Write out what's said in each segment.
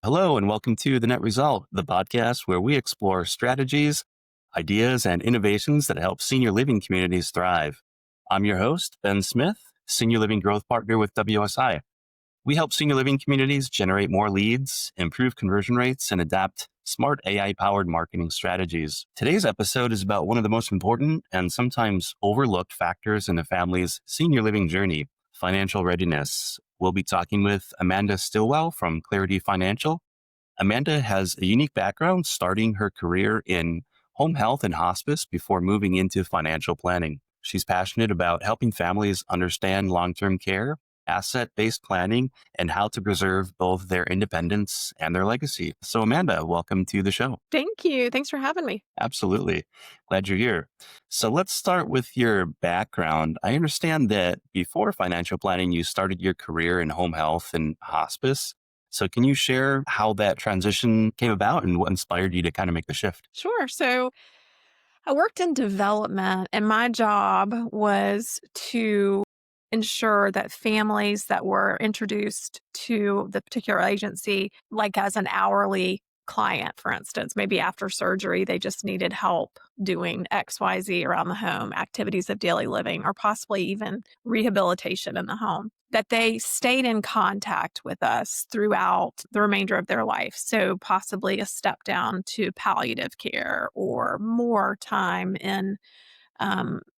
Hello, and welcome to The Net Result, the podcast where we explore strategies, ideas, and innovations that help senior living communities thrive. I'm your host, Ben Smith, Senior Living Growth Partner with WSI. We help senior living communities generate more leads, improve conversion rates, and adapt smart AI-powered marketing strategies. Today's episode is about one of the most important and sometimes overlooked factors in a family's senior living journey, financial readiness. We'll be talking with Amanda Stilwell from Clarity Financial. Amanda has a unique background starting her career in home health and hospice before moving into financial planning. She's passionate about helping families understand long-term care, asset-based planning, and how to preserve both their independence and their legacy. So Amanda, welcome to the show. Thank you. Thanks for having me. Absolutely. Glad you're here. So let's start with your background. I understand that before financial planning, you started your career in home health and hospice. So can you share how that transition came about and what inspired you to kind of make the shift? Sure. So I worked in development, and my job was to ensure that families that were introduced to the particular agency, like as an hourly client, for instance, maybe after surgery, they just needed help doing XYZ around the home, activities of daily living, or possibly even rehabilitation in the home, that they stayed in contact with us throughout the remainder of their life. So possibly a step down to palliative care or more time in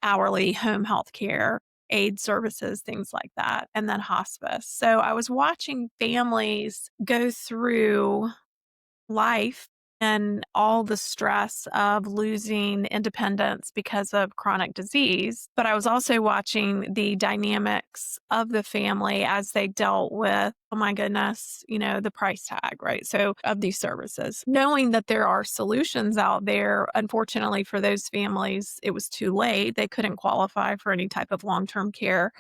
hourly home health care, aid services, things like that, and then hospice. So I was watching families go through life and all the stress of losing independence because of chronic disease. But I was also watching the dynamics of the family as they dealt with, oh my goodness, the price tag, right? So of these services, knowing that there are solutions out there, unfortunately for those families, it was too late. They couldn't qualify for any type of long-term care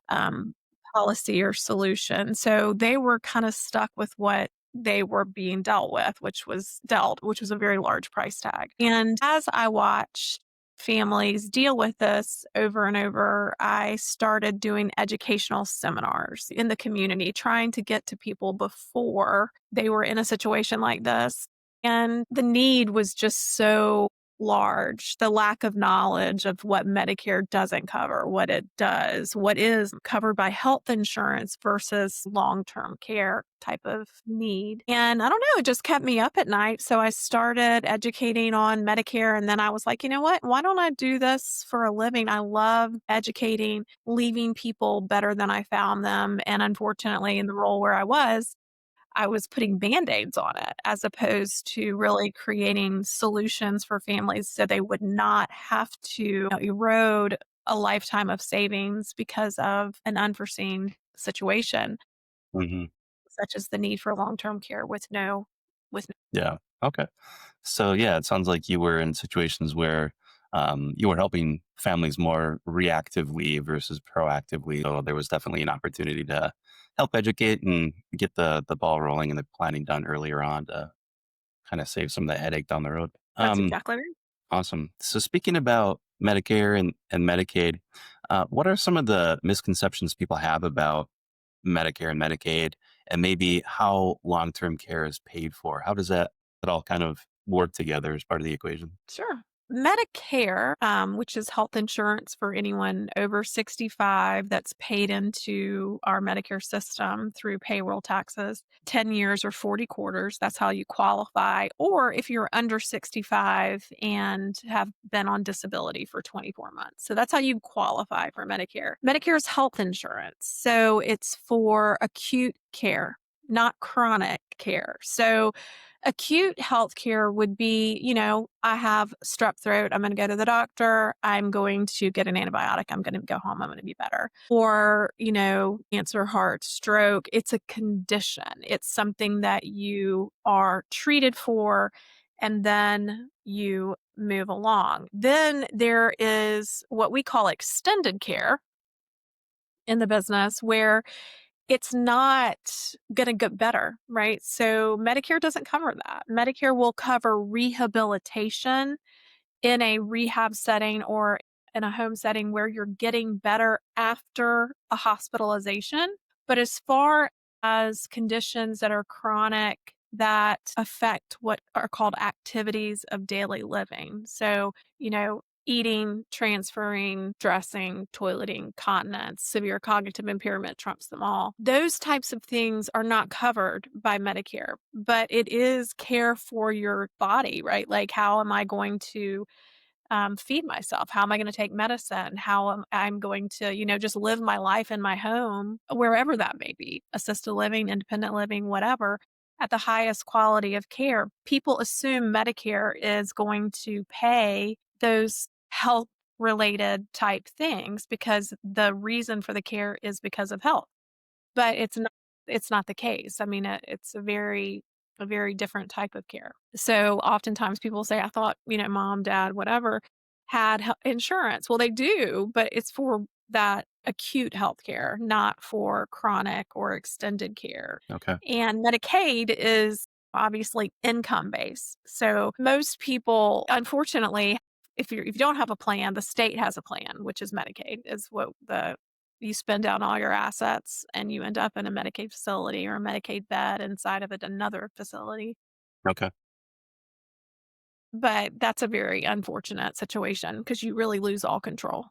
um, policy or solution. So they were kind of stuck with what they were being dealt with, which was a very large price tag. And as I watched families deal with this over and over, I started doing educational seminars in the community, trying to get to people before they were in a situation like this. And the need was just so large. The lack of knowledge of what Medicare doesn't cover, what it does, what is covered by health insurance versus long-term care type of need. And I don't know, it just kept me up at night. So I started educating on Medicare. And then I was like, you know what? Why don't I do this for a living? I love educating, leaving people better than I found them. And unfortunately, in the role where I was putting Band-Aids on it as opposed to really creating solutions for families so they would not have to erode a lifetime of savings because of an unforeseen situation, hmm such as the need for long-term care with Yeah. Okay. So yeah, it sounds like you were in situations where you were helping families more reactively versus proactively. So there was definitely an opportunity to help educate and get the ball rolling and the planning done earlier on to kind of save some of the headache down the road. That's exactly right. Awesome. So speaking about Medicare and Medicaid, what are some of the misconceptions people have about Medicare and Medicaid, and maybe how long-term care is paid for? How does that it all kind of work together as part of the equation? Sure. Medicare, which is health insurance for anyone over 65 that's paid into our Medicare system through payroll taxes, 10 years or 40 quarters. That's how you qualify. Or if you're under 65 and have been on disability for 24 months. So that's how you qualify for Medicare. Medicare is health insurance. So it's for acute care, not chronic care. So acute health care would be, I have strep throat. I'm going to go to the doctor. I'm going to get an antibiotic. I'm going to go home. I'm going to be better. Or, cancer, heart, stroke. It's a condition. It's something that you are treated for and then you move along. Then there is what we call extended care in the business where it's not going to get better, right? So Medicare doesn't cover that. Medicare will cover rehabilitation in a rehab setting or in a home setting where you're getting better after a hospitalization. But as far as conditions that are chronic that affect what are called activities of daily living. So, eating, transferring, dressing, toileting, continence, severe cognitive impairment trumps them all. Those types of things are not covered by Medicare, but it is care for your body, right? Like, how am I going to feed myself? How am I going to take medicine? How am I'm going to, just live my life in my home, wherever that may be, assisted living, independent living, whatever, at the highest quality of care. People assume Medicare is going to pay those health related type things because the reason for the care is because of health. But it's not the case. I mean, it's a very different type of care. So oftentimes people say, "I thought, mom, dad, whatever, had insurance." Well, they do, but it's for that acute health care, not for chronic or extended care. Okay. And Medicaid is obviously income based. So most people, unfortunately, if you don't have a plan, the state has a plan, which is Medicaid, is what the you spend down all your assets and you end up in a Medicaid facility or a Medicaid bed inside of another facility. Okay. But that's a very unfortunate situation because you really lose all control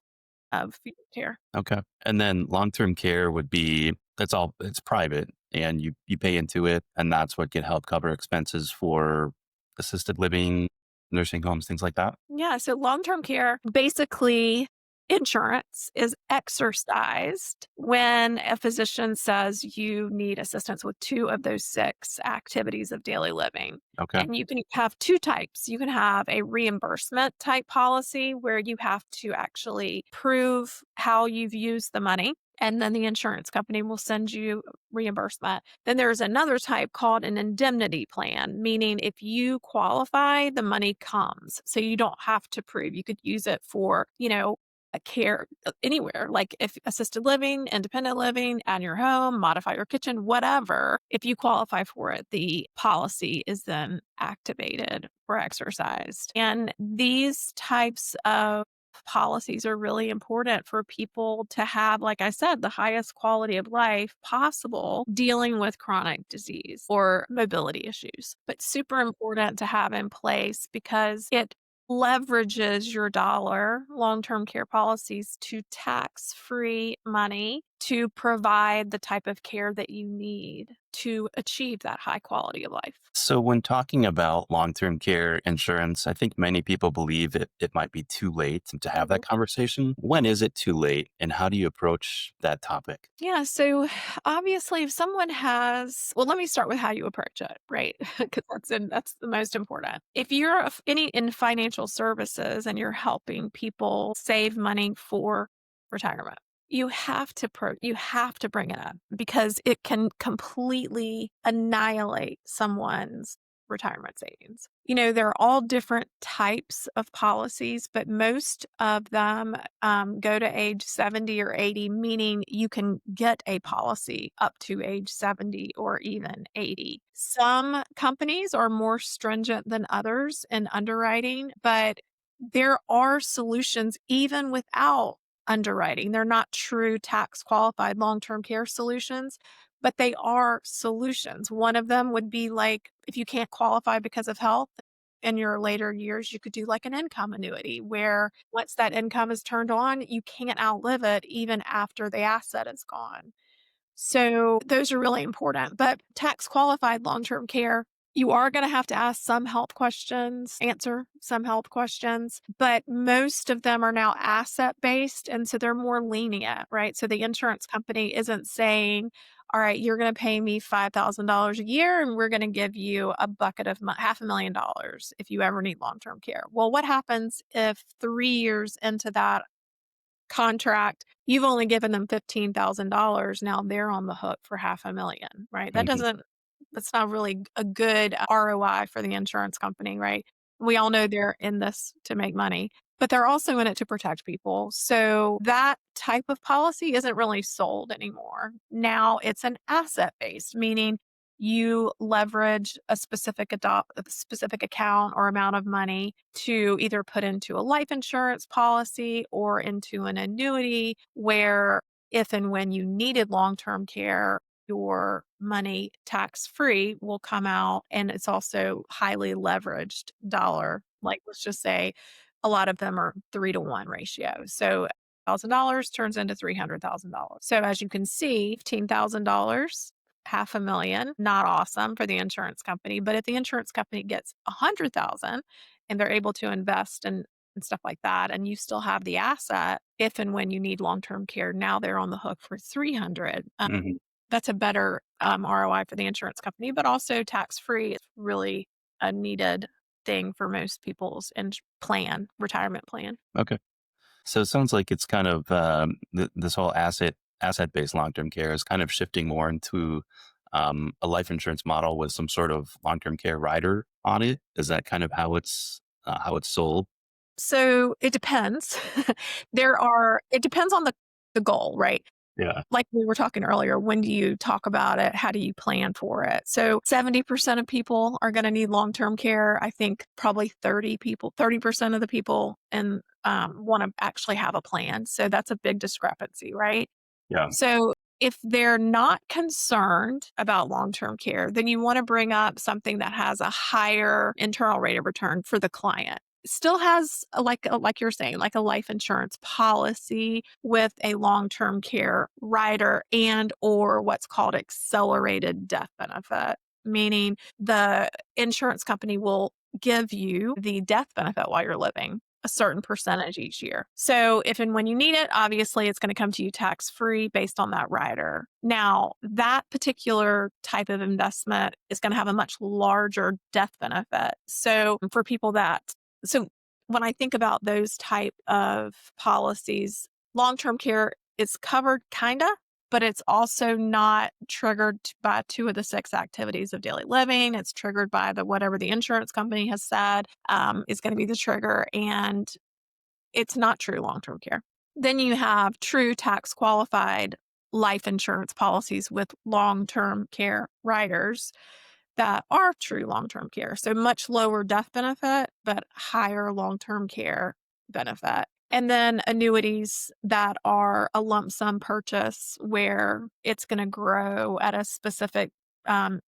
of your care. Okay. And then long-term care would be it's private and you pay into it and that's what can help cover expenses for assisted living, nursing homes, things like that. Yeah, so long-term care, basically insurance is exercised when a physician says you need assistance with two of those six activities of daily living. Okay. And you can have two types. You can have a reimbursement type policy where you have to actually prove how you've used the money. And then the insurance company will send you reimbursement. Then there's another type called an indemnity plan, meaning if you qualify, the money comes. So you don't have to prove. You could use it for, a care anywhere, like if assisted living, independent living, at your home, modify your kitchen, whatever. If you qualify for it, the policy is then activated or exercised. And these types of policies are really important for people to have, like I said, the highest quality of life possible dealing with chronic disease or mobility issues. But super important to have in place because it leverages your dollar, long term care policies, to tax free money to provide the type of care that you need to achieve that high quality of life. So when talking about long-term care insurance, I think many people believe it might be too late to have that conversation. When is it too late and how do you approach that topic? Yeah. So obviously, if someone has, well, let me start with how you approach it, right? Because that's the most important. If you're any in financial services and you're helping people save money for retirement, you have to bring it up because it can completely annihilate someone's retirement savings. There are all different types of policies, but most of them go to age 70 or 80, meaning you can get a policy up to age 70 or even 80. Some companies are more stringent than others in underwriting, but there are solutions even without underwriting. They're not true tax qualified long term care solutions, but they are solutions. One of them would be like if you can't qualify because of health in your later years, you could do like an income annuity where once that income is turned on, you can't outlive it even after the asset is gone. So those are really important. But tax qualified long term care, you are going to have to ask some health questions, answer some health questions, but most of them are now asset based. And so they're more lenient, right? So the insurance company isn't saying, all right, you're going to pay me $5,000 a year and we're going to give you a bucket of $500,000 if you ever need long term care. Well, what happens if 3 years into that contract, you've only given them $15,000. Now they're on the hook for 500,000, right? Mhm. That's not really a good ROI for the insurance company, right? We all know they're in this to make money, but they're also in it to protect people. So that type of policy isn't really sold anymore. Now it's an asset based, meaning you leverage a specific account or amount of money to either put into a life insurance policy or into an annuity where if and when you needed long-term care, your money tax free will come out, and it's also highly leveraged dollar. Like, let's just say a lot of them are 3-to-1 ratio. So $1,000 turns into $300,000. So as you can see, $15,000, half a million, not awesome for the insurance company. But if the insurance company gets 100,000 and they're able to invest and stuff like that, and you still have the asset, if and when you need long-term care, now they're on the hook for 300. Hmm. That's a better ROI for the insurance company, but also tax-free. It's really a needed thing for most people's retirement plan. Okay. So it sounds like it's kind of this whole asset based long term care is kind of shifting more into a life insurance model with some sort of long term care rider on it. Is that kind of how it's sold? So it depends. It depends on the goal, right? Yeah. Like we were talking earlier, when do you talk about it? How do you plan for it? So 70% of people are going to need long-term care. I think probably 30% of the people and want to actually have a plan. So that's a big discrepancy, right? Yeah. So if they're not concerned about long-term care, then you want to bring up something that has a higher internal rate of return for the client. Still has like you're saying, like a life insurance policy with a long-term care rider and or what's called accelerated death benefit, meaning the insurance company will give you the death benefit while you're living a certain percentage each year. So if and when you need it, obviously it's going to come to you tax free based on that rider. Now, that particular type of investment is going to have a much larger death benefit. So when I think about those type of policies, long-term care is covered kinda, but it's also not triggered by 2 of the 6 activities of daily living. It's triggered by the whatever the insurance company has said, is gonna be the trigger, and it's not true long-term care. Then you have true tax qualified life insurance policies with long-term care riders that are true long-term care. So much lower death benefit, but higher long-term care benefit. And then annuities that are a lump sum purchase where it's going to grow at a specific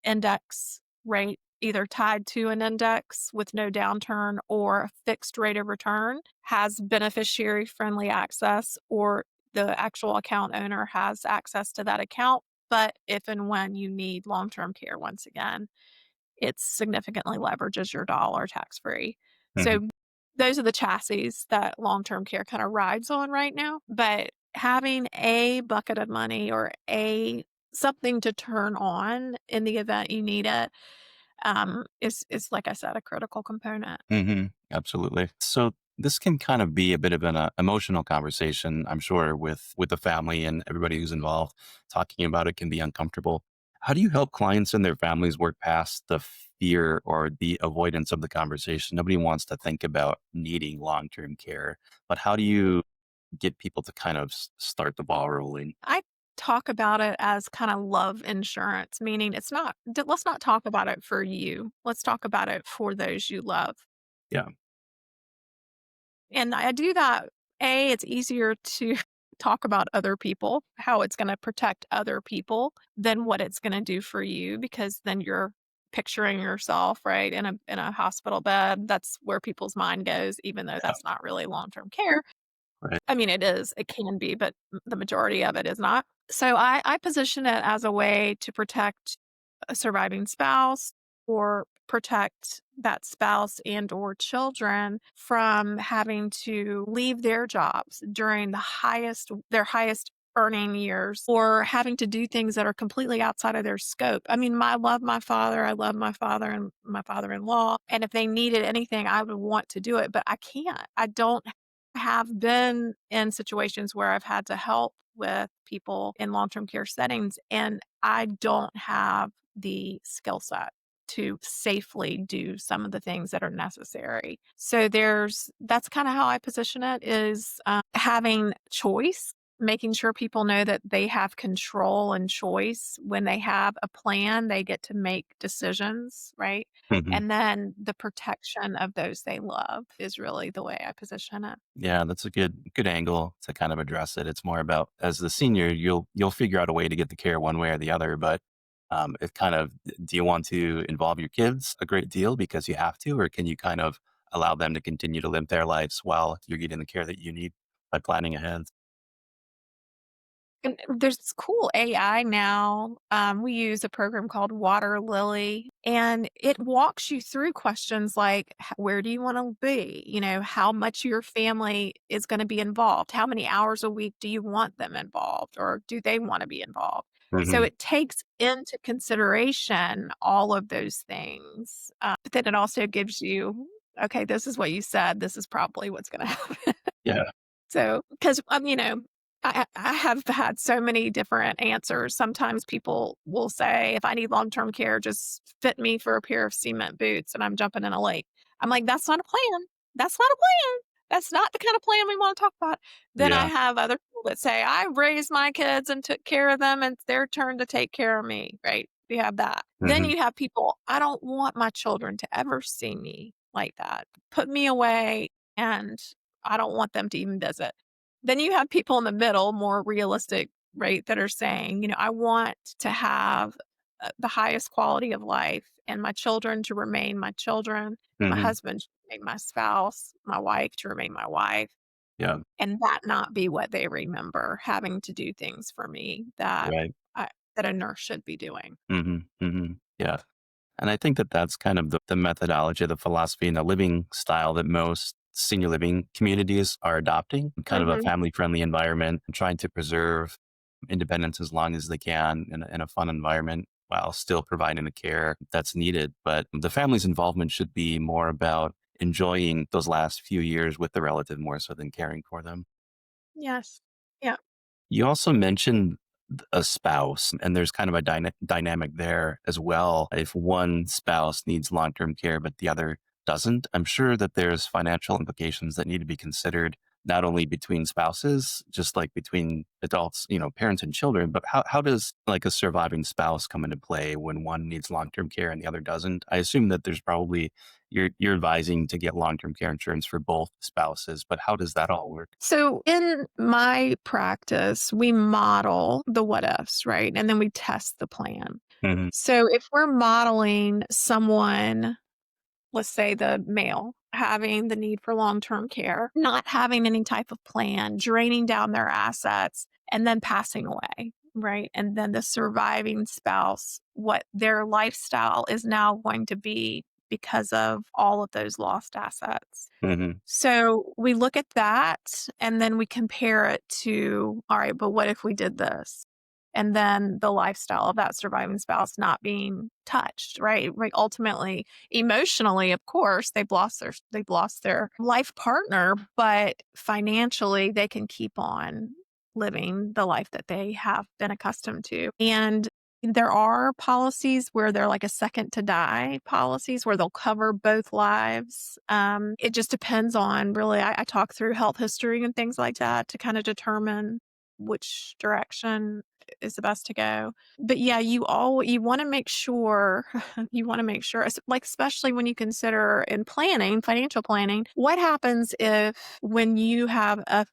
index rate, either tied to an index with no downturn or a fixed rate of return, has beneficiary friendly access, or the actual account owner has access to that account. But if and when you need long term care, once again, it significantly leverages your dollar tax free. Hmm. So those are the chassis that long term care kind of rides on right now. But having a bucket of money or a something to turn on in the event you need it is like I said, a critical component. Hmm. Absolutely. So this can kind of be a bit of an emotional conversation, I'm sure, with the family and everybody who's involved. Talking about it can be uncomfortable. How do you help clients and their families work past the fear or the avoidance of the conversation? Nobody wants to think about needing long term care, but how do you get people to kind of start the ball rolling? I talk about it as kind of love insurance, meaning let's not talk about it for you. Let's talk about it for those you love. Yeah. And I do that. It's easier to talk about other people, how it's going to protect other people than what it's going to do for you, because then you're picturing yourself right in a hospital bed. That's where people's mind goes, even though Yeah. that's not really long-term care. Right. I mean, it can be, but the majority of it is not. So I position it as a way to protect a surviving spouse or protect that spouse and or children from having to leave their jobs during their highest earning years, or having to do things that are completely outside of their scope. I mean, I love my father. I love my father and my father-in-law. And if they needed anything, I would want to do it, but I can't. I don't have been in situations where I've had to help with people in long-term care settings, and I don't have the skill set to safely do some of the things that are necessary. So that's kind of how I position it, is having choice making sure people know that they have control and choice. When they have a plan, they get to make decisions, right? Mhm. And then the protection of those they love is really the way I position it. Yeah, that's a good angle to kind of address it. It's more about as the senior, you'll figure out a way to get the care one way or the other, but it kind of do you want to involve your kids a great deal because you have to, or can you kind of allow them to continue to live their lives while you're getting the care that you need by planning ahead? And there's this cool AI now. We use a program called Water Lily, and it walks you through questions like, where do you want to be? How much your family is going to be involved? How many hours a week do you want them involved? Or do they want to be involved? So Hmm. it takes into consideration all of those things. But then it also gives you, okay, this is what you said. This is probably what's going to happen. Yeah. So, because I have had so many different answers. Sometimes people will say, if I need long term care, just fit me for a pair of cement boots and I'm jumping in a lake. I'm like, that's not a plan. That's not a plan. That's not the kind of plan we want to talk about. Then I Yeah. have other people that say, I raised my kids and took care of them and it's their turn to take care of me. Right. You have that. Then Hmm. you have people, I don't want my children to ever see me like that. Put me away and I don't want them to even visit. Then you have people in the middle, more realistic, right, that are saying, I want to have the highest quality of life and my children to remain my children, my Hmm. husband to remain my spouse, my wife to remain my wife, Yeah. and that not be what they remember having to do things for me that Right. I, that a nurse should be doing. Hmm. Hmm. Yeah. And I think that that's kind of the methodology, the philosophy, and the living style that most senior living communities are adopting, kind of a Hmm. family friendly environment, trying to preserve independence as long as they can in a fun environment while still providing the care that's needed. But the family's involvement should be more about enjoying those last few years with the relative more so than caring for them. Yes. Yeah. You also mentioned a spouse, and there's kind of a dynamic there as well. If one spouse needs long term care, but the other doesn't, I'm sure that there's financial implications that need to be considered, not only between spouses, just like between adults, parents and children, but how does like a surviving spouse come into play when one needs long term care and the other doesn't? I assume that there's probably you're advising to get long term care insurance for both spouses, but how does that all work? So in my practice, we model the what ifs, right? And then we test the plan. Hmm. So if we're modeling someone, let's say the male, having the need for long term care, not having any type of plan, draining down their assets, and then passing away, right? And then the surviving spouse, what their lifestyle is now going to be because of all of those lost assets. Hmm. So we look at that and then we compare it to, all right, but what if we did this? And then the lifestyle of that surviving spouse not being touched, right? Right. Ultimately, emotionally, of course, they've lost their life partner, but financially they can keep on living the life that they have been accustomed to. And there are policies where they're like a second to die policies where they'll cover both lives. It just depends on really, I talk through health history and things like that to kind of determine which direction is the best to go. But yeah, you want to make sure you want to make sure like especially when you consider in planning, financial planning, what happens if when you have a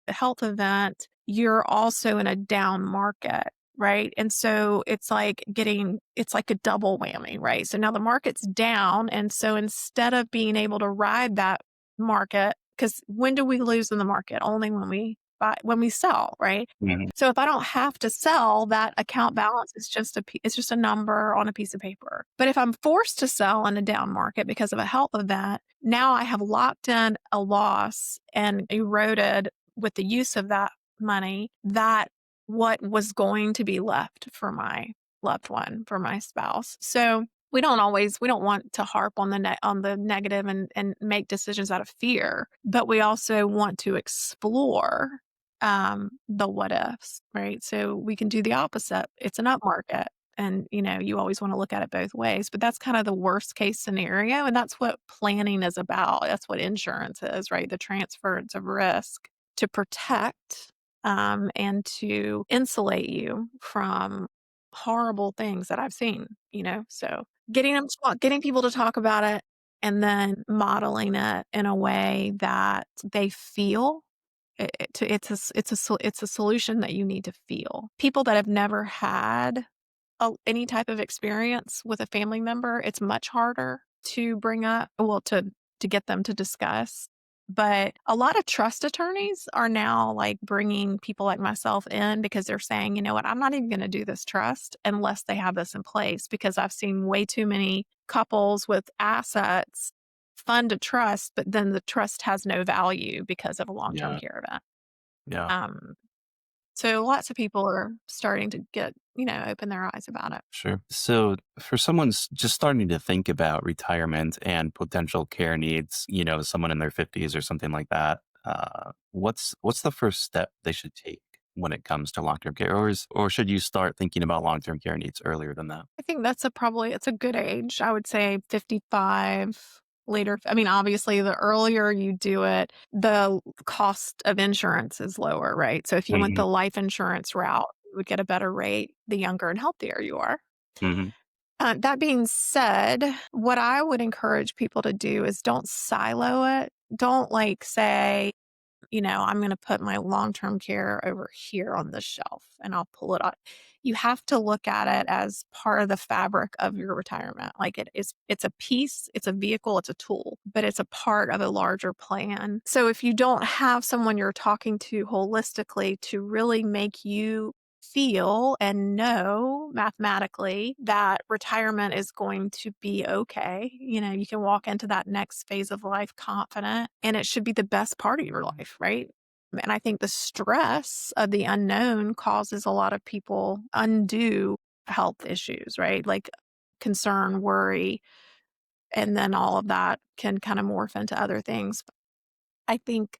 health event, you're also in a down market, right? And so it's like a double whammy, right? So now the market's down. And so instead of being able to ride that market, because when do we lose in the market? Only when we buy, when we sell, right? Hmm. So if I don't have to sell, that account balance is it's just a number on a piece of paper. But if I'm forced to sell in a down market because of a health event, now I have locked in a loss and eroded with the use of that money that what was going to be left for my loved one, for my spouse. So we don't want to harp on on the negative and make decisions out of fear, but we also want to explore the what ifs, right? So we can do the opposite. It's an up market. And, you always want to look at it both ways, but that's kind of the worst case scenario. And that's what planning is about. That's what insurance is, right? The transference of risk to protect. and to insulate you from horrible things that I've seen, so getting people to talk about it and then modeling it in a way that they feel it's a solution that you need to feel. People that have never had any type of experience with a family member, it's much harder to bring up, well, to get them to discuss. But a lot of trust attorneys are now like bringing people like myself in because they're saying, you know what, I'm not even going to do this trust unless they have this in place because I've seen way too many couples with assets fund a trust, but then the trust has no value because of a long term Yeah. care event. Yeah. Um, so lots of people are starting to get, open their eyes about it. Sure. So for someone's just starting to think about retirement and potential care needs, someone in their 50s or something like that, what's the first step they should take when it comes to long-term care? Or should you start thinking about long-term care needs earlier than that? I think it's a good age. I would say 55 later. I mean, obviously, the earlier you do it, the cost of insurance is lower, right? So if you went Hmm. the life insurance route, you would get a better rate the younger and healthier you are. Hmm. That being said, what I would encourage people to do is don't silo it. Don't like say, I'm going to put my long term care over here on the shelf and I'll pull it out. You have to look at it as part of the fabric of your retirement. Like it's a piece, it's a vehicle, it's a tool, but it's a part of a larger plan. So if you don't have someone you're talking to holistically to really make you feel and know mathematically that retirement is going to be okay. You can walk into that next phase of life confident and it should be the best part of your life, right? And I think the stress of the unknown causes a lot of people undue health issues, right? Like concern, worry, and then all of that can kind of morph into other things. I think,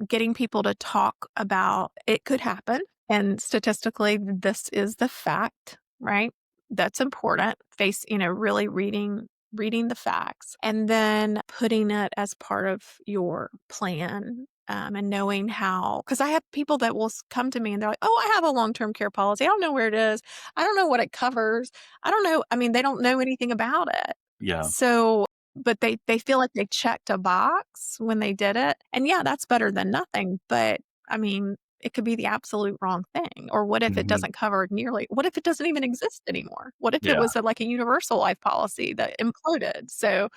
getting people to talk about it could happen. And statistically, this is the fact, right? That's important. Really reading the facts and then putting it as part of your plan. And knowing how, because I have people that will come to me and they're like, oh, I have a long term care policy. I don't know where it is. I don't know what it covers. I don't know. I mean, they don't know anything about it. Yeah. So but they feel like they checked a box when they did it, and yeah, that's better than nothing, but, I mean, it could be the absolute wrong thing, or what if it Hmm. doesn't cover nearly what if it doesn't even exist anymore? What if it Yeah. was like a universal life policy that imploded? So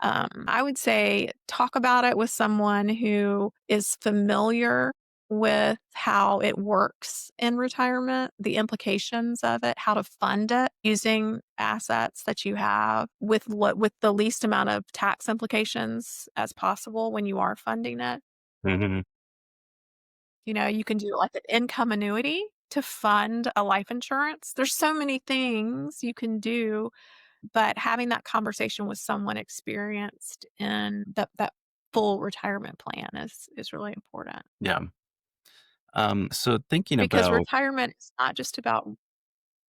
I would say talk about it with someone who is familiar with how it works in retirement, the implications of it, how to fund it using assets that you have with the least amount of tax implications as possible when you are funding it. Hmm. You can do like an income annuity to fund a life insurance. There's so many things you can do, but having that conversation with someone experienced in that full retirement plan is really important Yeah. So thinking because about retirement is not just about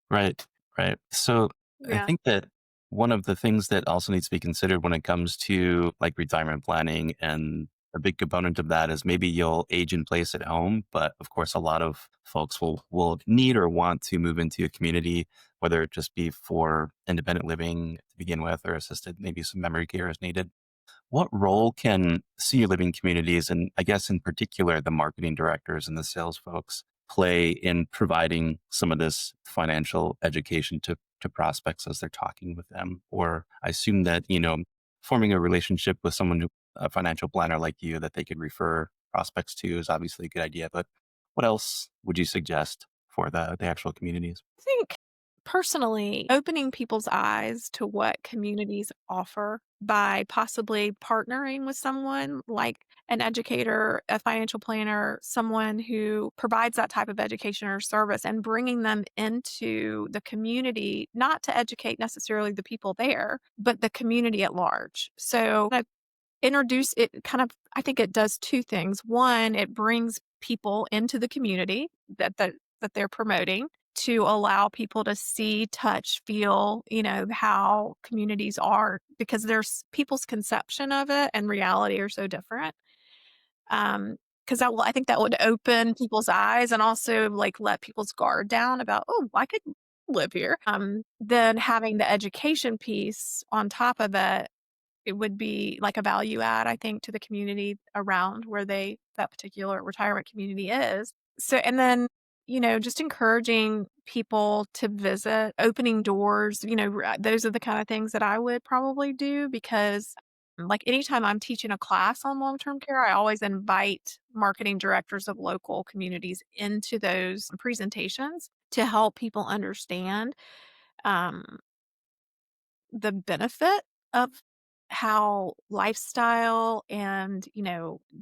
right, right. So I yeah. think that one of the things that also needs to be considered when it comes to like retirement planning, and a big component of that is maybe you'll age in place at home, but of course a lot of folks will need or want to move into a community, whether it just be for independent living to begin with or assisted, maybe some memory care is needed. What role can senior living communities, and I guess in particular the marketing directors and the sales folks, play in providing some of this financial education to prospects as they're talking with them? Or I assume that, forming a relationship with someone a financial planner like you that they could refer prospects to is obviously a good idea. But what else would you suggest for the actual communities? I think personally, opening people's eyes to what communities offer by possibly partnering with someone like an educator, a financial planner, someone who provides that type of education or service and bringing them into the community, not to educate necessarily the people there, but the community at large. So introduce it kind of I think it does two things. One, it brings people into the community that they're promoting to allow people to see, touch, feel, how communities are because there's people's conception of it and reality are so different. Um, 'cause I think that would open people's eyes and also, like, let people's guard down about, "Oh, I could live here." Then having the education piece on top of it, it would be like a value add, I think, to the community around where that particular retirement community is. So and then, just encouraging people to visit, opening doors, those are the kind of things that I would probably do because, like, anytime I'm teaching a class on long-term care, I always invite marketing directors of local communities into those presentations to help people understand, um, the benefit of how lifestyle and,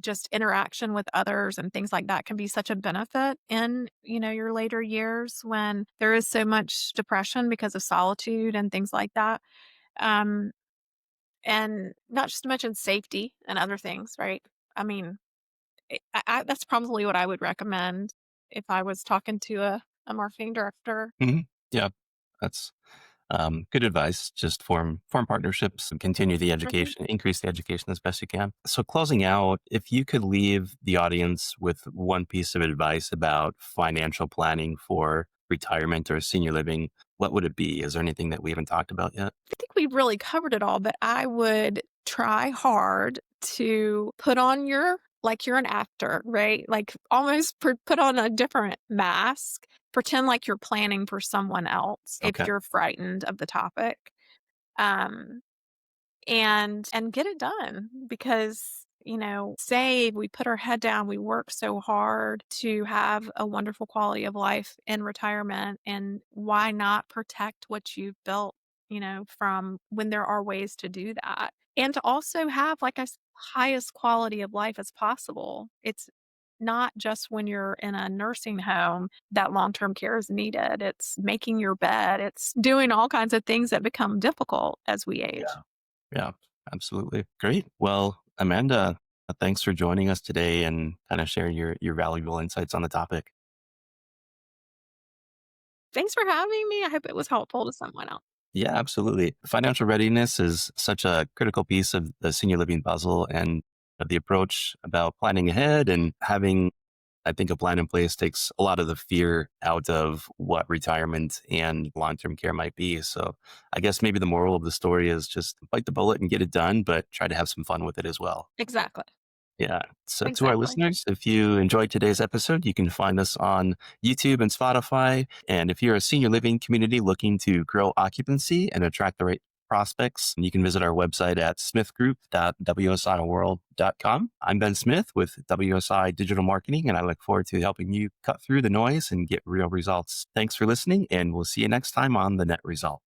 just interaction with others and things like that can be such a benefit in, your later years when there is so much depression because of solitude and things like that. Um, and not just to mention safety and other things, right? I mean, that's probably what I would recommend if I was talking to a marketing director. Hmm. Yeah, that's good advice. Just form partnerships and continue the Mhm. education, increase the education as best you can. So closing out, if you could leave the audience with one piece of advice about financial planning for retirement or senior living, what would it be? Is there anything that we haven't talked about yet? I think we've really covered it all, but I would try hard to put on like you're an actor, right? Like almost put on a different mask, pretend like you're planning for someone else if Okay. you're frightened of the topic. Um, and get it done because say we put our head down, we work so hard to have a wonderful quality of life in retirement, and why not protect what you've built, from when there are ways to do that, and to also have like highest quality of life as possible. It's not just when you're in a nursing home that long-term care is needed. It's making your bed. It's doing all kinds of things that become difficult as we age. Yeah. Yeah, absolutely. Great. Well, Amanda, thanks for joining us today and kind of sharing your valuable insights on the topic. Thanks for having me. I hope it was helpful to someone else. Yeah, absolutely. Financial readiness is such a critical piece of the senior living puzzle, and the approach about planning ahead and having, I think, a plan in place takes a lot of the fear out of what retirement and long term care might be. So I guess maybe the moral of the story is just bite the bullet and get it done, but try to have some fun with it as well. Exactly. Yeah. So to our Exactly. listeners, if you enjoyed today's episode, you can find us on YouTube and Spotify. And if you're a senior living community looking to grow occupancy and attract the right prospects, you can visit our website at smithgroup.wsiworld.com. I'm Ben Smith with WSI Digital Marketing, and I look forward to helping you cut through the noise and get real results. Thanks for listening, and we'll see you next time on The Net Result.